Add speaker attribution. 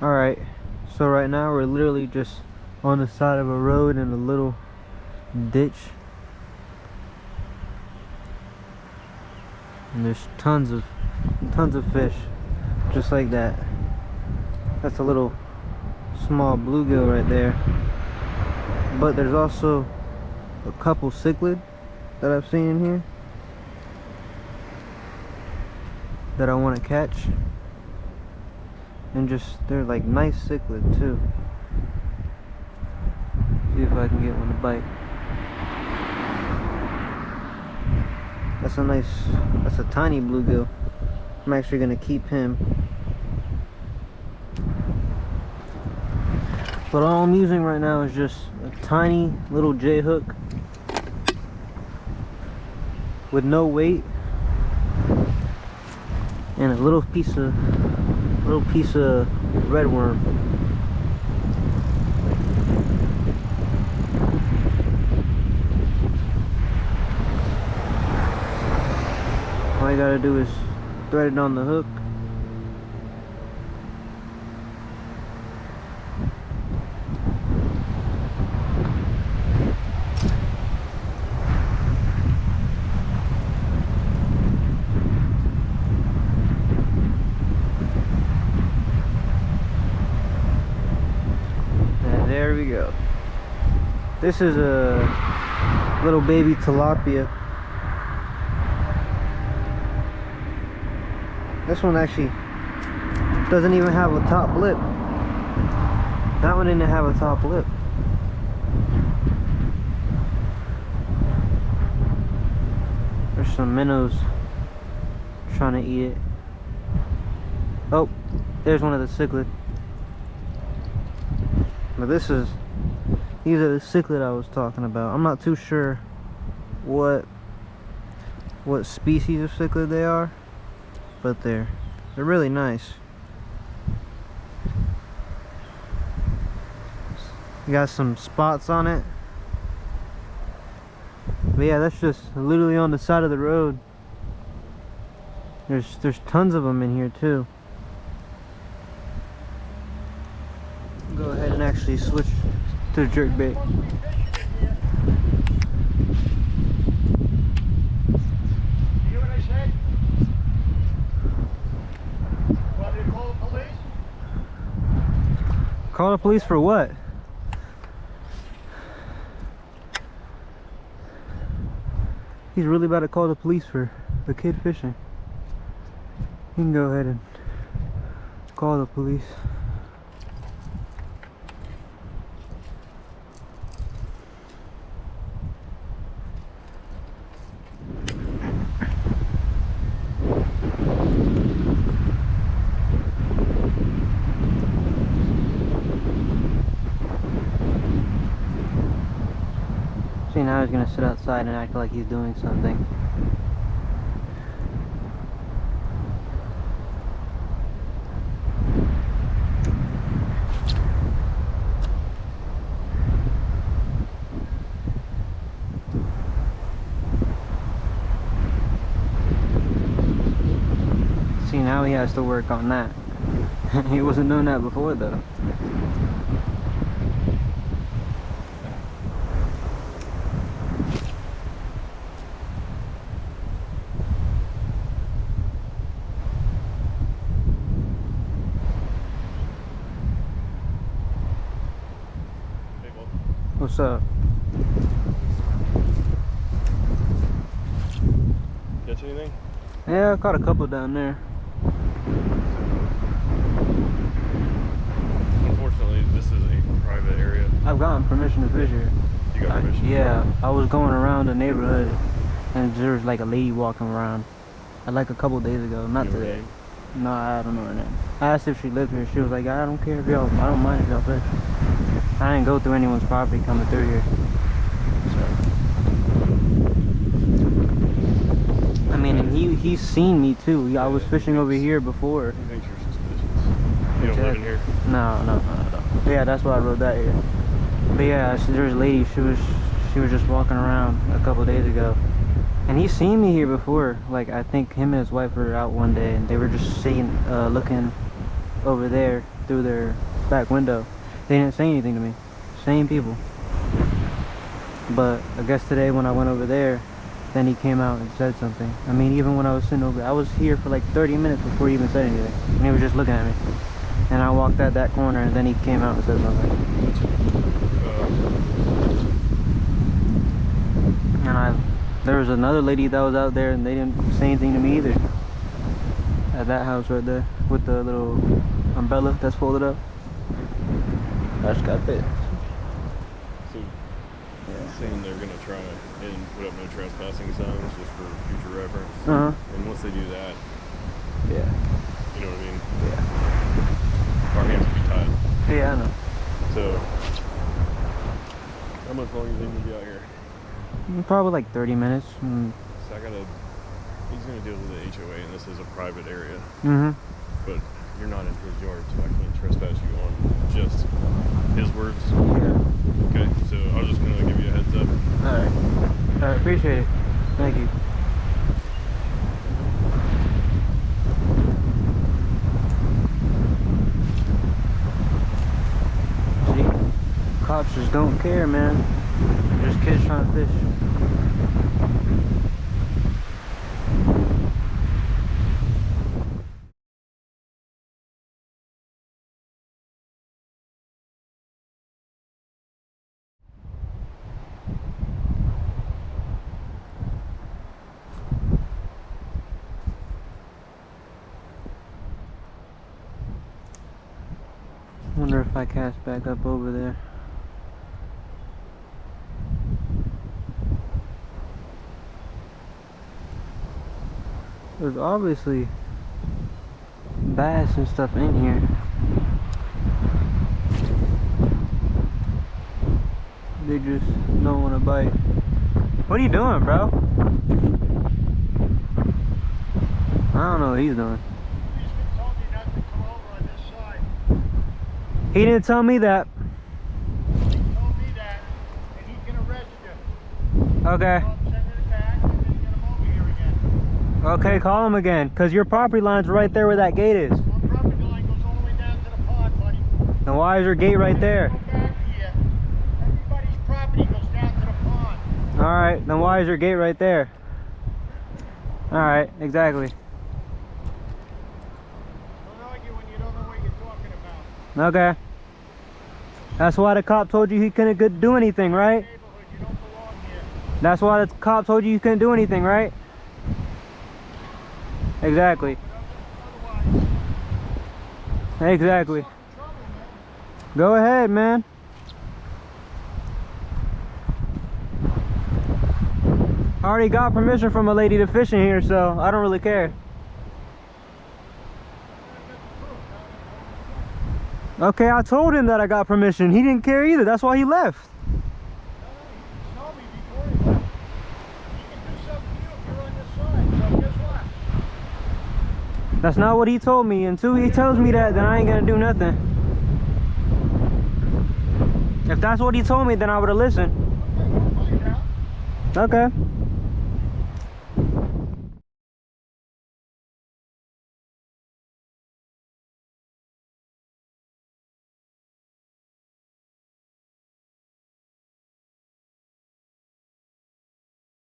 Speaker 1: Alright, so right now we're literally just on the side of a road in a little ditch. And there's tons of fish, just like that. That's a little small bluegill right there. But there's also a couple cichlid that I've seen in here that I want to catch. And just, they're like nice cichlid too. See if I can get one to bite. That's a tiny bluegill. I'm actually gonna keep him. But all I'm using right now is just a tiny little J hook with no weight and a little piece of red worm. All I gotta do is thread it on the hook. And there we go. This is a little baby tilapia. This one actually doesn't even have a top lip. That one didn't have a top lip. There's some minnows trying to eat it. Oh, there's one of the cichlid. But these are the cichlid I was talking about. I'm not too sure what species of cichlid they are, but they're really nice. You got some spots on it. But yeah, that's just literally on the side of the road. There's tons of them in here too. Go ahead and actually switch to the jerkbait. Call the police for what? He's really about to call the police for the kid fishing. You can go ahead and call the police. See, now he's gonna sit outside and act like he's doing something. See, now he has to work on that. He wasn't doing that before though. What's up?
Speaker 2: Catch anything?
Speaker 1: Yeah, I caught a couple down there.
Speaker 2: Unfortunately, this is a private area.
Speaker 1: I've gotten permission to fish here.
Speaker 2: You got permission?
Speaker 1: Yeah, I was going around the neighborhood and there was like a lady walking around. Like a couple days ago, not
Speaker 2: You know her
Speaker 1: today.
Speaker 2: name?
Speaker 1: No, I don't know her name. I asked if she lived here. She was like, I don't care if y'all, I don't mind if y'all fish. I didn't go through anyone's property coming through here. So, I mean, and he's seen me too. I was fishing over here before.
Speaker 2: He thinks you're suspicious. You don't live in here?
Speaker 1: No. Yeah, that's why I rode that here. But yeah, there was a lady. She was just walking around a couple days ago, and he's seen me here before. Like, I think him and his wife were out one day, and they were just seeing, looking over there through their back window. They didn't say anything to me. Same people. But I guess today when I went over there, then he came out and said something. I mean, even when I was sitting over, I was here for like 30 minutes before he even said anything. And he was just looking at me. And I walked out that corner and then he came out and said something. And there was another lady that was out there and they didn't say anything to me either. At that house right there with the little umbrella that's folded up. I just got bit.
Speaker 2: So, saying they're gonna try and put up no trespassing signs just for future reference. And once they do that,
Speaker 1: yeah,
Speaker 2: you know what I mean?
Speaker 1: Yeah.
Speaker 2: Our hands will be tied.
Speaker 1: Yeah, I know.
Speaker 2: So, how much longer do you think we'll be out here?
Speaker 1: Probably like 30 minutes.
Speaker 2: So he's gonna deal with the HOA, and this is a private area. But you're not in his yard, so I can't trespass you on just his words.
Speaker 1: Yeah.
Speaker 2: Okay, so I was just gonna give you a heads up.
Speaker 1: Alright. Alright, appreciate it. Thank you. See? Cops just don't care, man. They're just kids trying to fish. Wonder if I cast back up over there. There's obviously bass and stuff in here. They just don't want to bite. What are you doing, bro? I don't know what he's doing. He didn't tell me that.
Speaker 3: He told me that, and he's gonna arrest you.
Speaker 1: Okay.
Speaker 3: I'll send it back, and then get him over here again.
Speaker 1: Okay, call him again, because your property line's right there where that gate is.
Speaker 3: My property line goes all the way down to the pond, buddy.
Speaker 1: And why is your gate right there?
Speaker 3: Go back here. Everybody's property goes down to the pond.
Speaker 1: Alright, then why is your gate right there? Alright, exactly.
Speaker 3: Don't argue when you don't know what you're talking about.
Speaker 1: Okay. That's why the cop told you he couldn't do anything, right?
Speaker 3: Neighborhood, you don't belong here.
Speaker 1: That's why the cop told you couldn't do anything, right? Exactly.
Speaker 3: Otherwise,
Speaker 1: Exactly.
Speaker 3: trouble, man.
Speaker 1: Go ahead, man. I already got permission from a lady to fish in here, so I don't really care. Okay, I told him that I got permission. He didn't care either. That's why he left.
Speaker 3: No, he told me before he left. He can do something to you if you're on your side. So guess what?
Speaker 1: That's not what he told me. Until he tells me that, then I ain't gonna do nothing. If that's what he told me, then I would have listened.
Speaker 3: Okay, we'll find out.
Speaker 1: Okay.